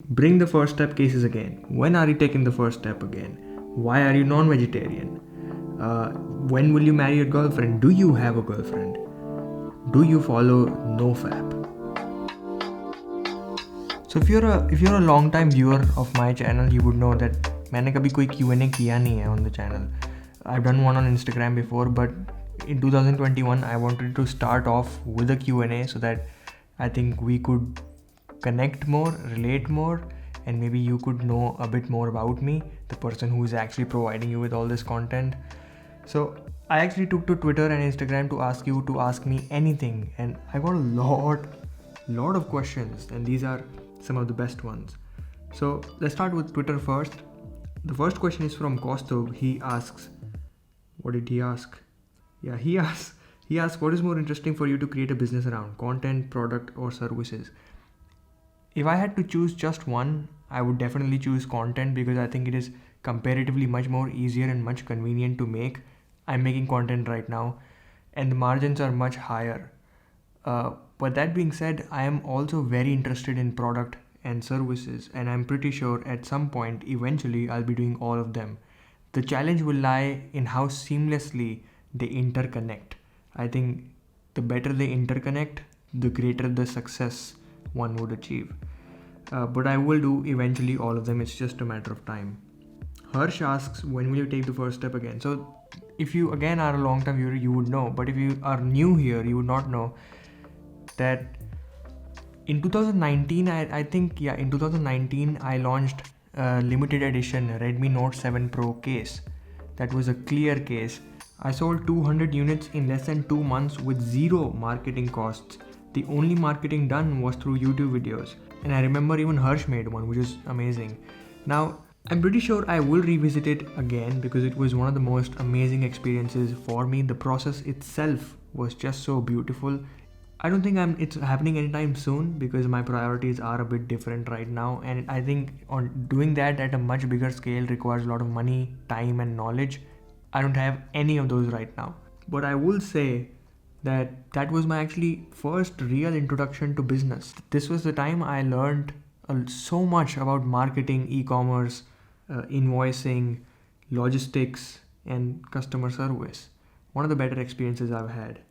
Bring the first step cases again. When are you taking the first step again? Why are you non-vegetarian? When will you marry your girlfriend? Do you have a girlfriend? Do you follow NoFap? So if you're a long time viewer of my channel, you would know that मैंने कभी कोई Q&A किया नहीं है on the channel. I've done one on Instagram before, but in 2021 I wanted to start off with a Q&A so that I think we could connect more, relate more, and maybe you could know a bit more about me, the person who is actually providing you with all this content. So I actually took to Twitter and Instagram to ask you to ask me anything, and I got a lot of questions, and these are some of the best ones. So let's start with Twitter first. The first question is from Kostov. He asks, what did he ask? Yeah, he asks, what is more interesting for you to create a business around, content, product, or services? If I had to choose just one, I would definitely choose content because I think it is comparatively much more easier and much convenient to make. I'm making content right now and the margins are much higher. But that being said, I am also very interested in product and services, and I'm pretty sure at some point eventually I'll be doing all of them. The challenge will lie in how seamlessly they interconnect. I think the better they interconnect, the greater the success one would achieve. But I will do eventually all of them, it's just a matter of time. Harsh asks, when will you take the first step again? So if you again are a long time viewer, you would know, but if you are new here, you would not know that in 2019, I think, yeah, in 2019, I launched a limited edition Redmi Note 7 Pro case. That was a clear case. I sold 200 units in less than 2 months with zero marketing costs. The only marketing done was through YouTube videos. And I remember even Harsh made one, which is amazing. Now, I'm pretty sure I will revisit it again because it was one of the most amazing experiences for me. The process itself was just so beautiful. I don't think it's happening anytime soon because my priorities are a bit different right now, and I think on doing that at a much bigger scale requires a lot of money, time, and knowledge. I don't have any of those right now. But I will say that was my actually first real introduction to business. This was the time I learned so much about marketing, e-commerce, invoicing, logistics, and customer service. One of the better experiences I've had.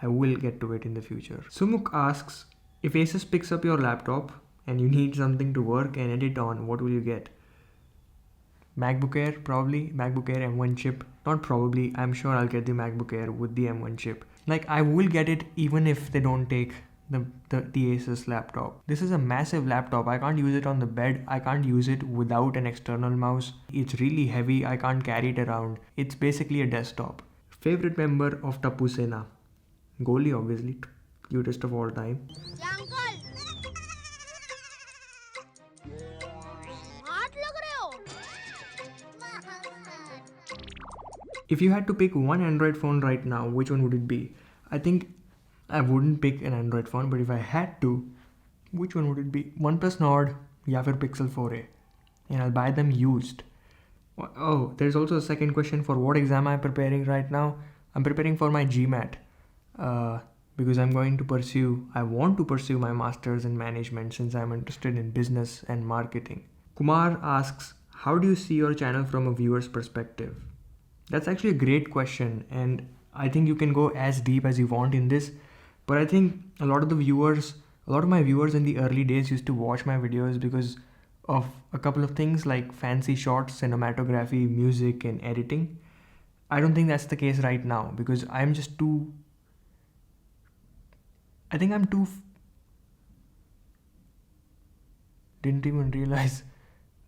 I will get to it in the future. Sumuk asks, if Asus picks up your laptop and you need something to work and edit on, what will you get? MacBook Air, probably. MacBook Air M1 chip. Not probably, I'm sure I'll get the MacBook Air with the M1 chip. Like, I will get it even if they don't take the Asus laptop. This is a massive laptop. I can't use it on the bed. I can't use it without an external mouse. It's really heavy. I can't carry it around. It's basically a desktop. Favorite member of Tapu Sena? Goalie, obviously, cutest of all time. If you had to pick one Android phone right now, which one would it be? I think I wouldn't pick an Android phone, but if I had to, which one would it be? OnePlus Nord या फिर Pixel 4a, and I'll buy them used. Oh, there's also a second question for what exam I'm preparing right now. I'm preparing for my GMAT. Because I want to pursue my master's in management since I'm interested in business and marketing. Kumar asks, how do you see your channel from a viewer's perspective? That's actually a great question, and I think you can go as deep as you want in this, but I think a lot of my viewers in the early days used to watch my videos because of a couple of things like fancy shots, cinematography, music, and editing. I don't think that's the case right now because I'm too didn't even realize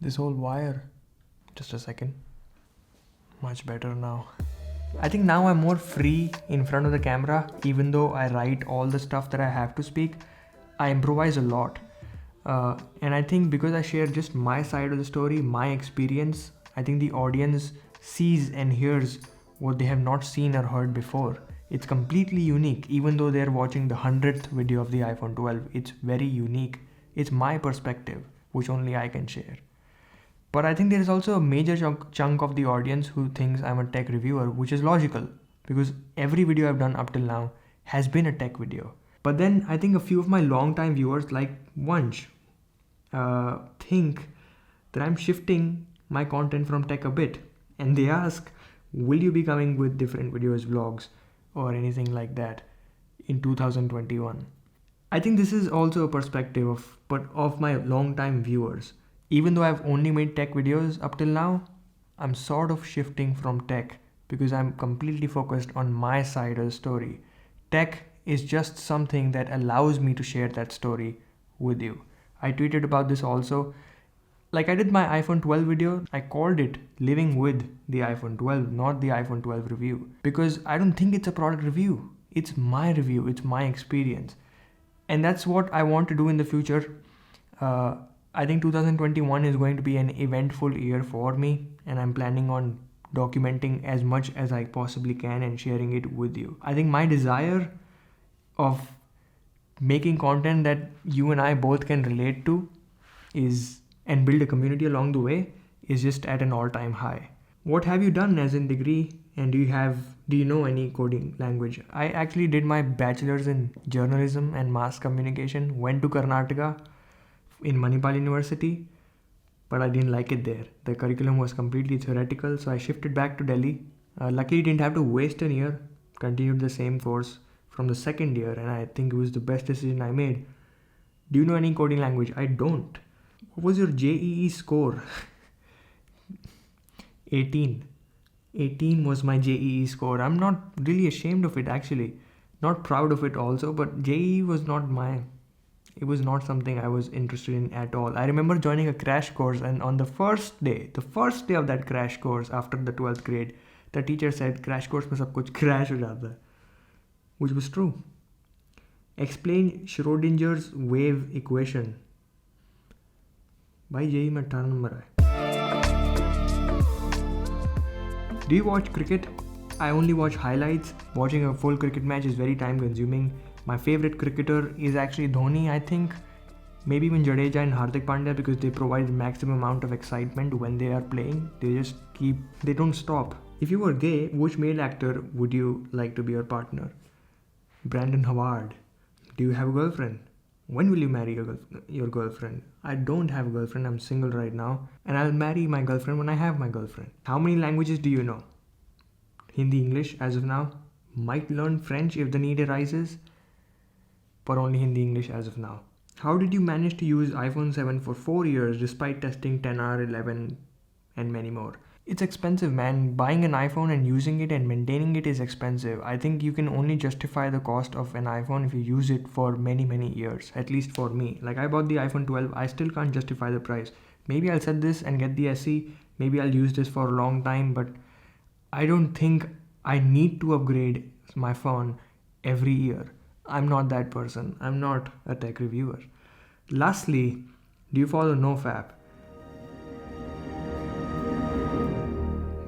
this whole wire. Just a second. Much better now. I think now I'm more free in front of the camera. Even though I write all the stuff that I have to speak, I improvise a lot. And I think because I share just my side of the story, my experience, I think the audience sees and hears what they have not seen or heard before. It's completely unique. Even though they're watching the 100th video of the iPhone 12, it's very unique. It's my perspective, which only I can share. But I think there is also a major chunk of the audience who thinks I'm a tech reviewer, which is logical because every video I've done up till now has been a tech video. But then I think a few of my long-time viewers like Vansh. think that I'm shifting my content from tech a bit, and they ask, will you be coming with different videos, vlogs, or anything like that in 2021? I think this is also a perspective of my long-time viewers. Even though I've only made tech videos up till now, I'm sort of shifting from tech because I'm completely focused on my side of the story. Tech is just something that allows me to share that story with you. I tweeted about this also. Like I did my iPhone 12 video, I called it Living with the iPhone 12, not the iPhone 12 review. Because I don't think it's a product review. It's my review, it's my experience. And that's what I want to do in the future. I think 2021 is going to be an eventful year for me, and I'm planning on documenting as much as I possibly can and sharing it with you. I think my desire of making content that you and I both can relate to and build a community along the way is just at an all-time high. What have you done as in degree, and do you know any coding language? I actually did my bachelor's in journalism and mass communication, went to Karnataka in Manipal University, but I didn't like it there. The curriculum was completely theoretical, so I shifted back to Delhi. Luckily didn't have to waste a year, continued the same course from the second year, and I think it was the best decision I made. Do you know any coding language? I don't. What was your JEE score? 18. 18 was my JEE score. I'm not really ashamed of it actually. Not proud of it also, but JEE was it was not something I was interested in at all. I remember joining a crash course, and on the first day of that crash course after the 12th grade, the teacher said, crash course mein sab kuch crash ho jata hai. Which was true. Explain Schrodinger's wave equation. भाई JEE में 18 number आए. Do you watch cricket? I only watch highlights. Watching a full cricket match is very time consuming. My favorite cricketer is actually Dhoni, I think. Maybe even Jadeja and Hardik Pandya, because they provide the maximum amount of excitement when they are playing. They don't stop. If you were gay, which male actor would you like to be your partner? Brandon Howard. Do you have a girlfriend? When will you marry your girlfriend? I don't have a girlfriend, I'm single right now. And I'll marry my girlfriend when I have my girlfriend. How many languages do you know? Hindi, English as of now. Might learn French if the need arises. But only Hindi, English as of now. How did you manage to use iPhone 7 for 4 years despite testing 10R, 11 and many more? It's expensive, man. Buying an iPhone and using it and maintaining it is expensive. I think you can only justify the cost of an iPhone if you use it for many, many years. At least for me. Like I bought the iPhone 12, I still can't justify the price. Maybe I'll set this and get the SE. Maybe I'll use this for a long time, but I don't think I need to upgrade my phone every year. I'm not that person. I'm not a tech reviewer. Lastly, do you follow NoFap?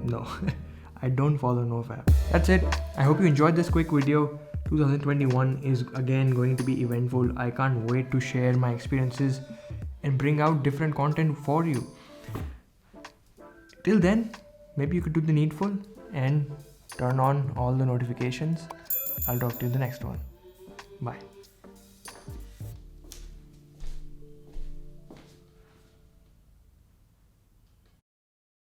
No, I don't follow NoFap. That's it. I hope you enjoyed this quick video. 2021 is again going to be eventful. I can't wait to share my experiences and bring out different content for you. Till then, maybe you could do the needful and turn on all the notifications. I'll talk to you in the next one. Bye.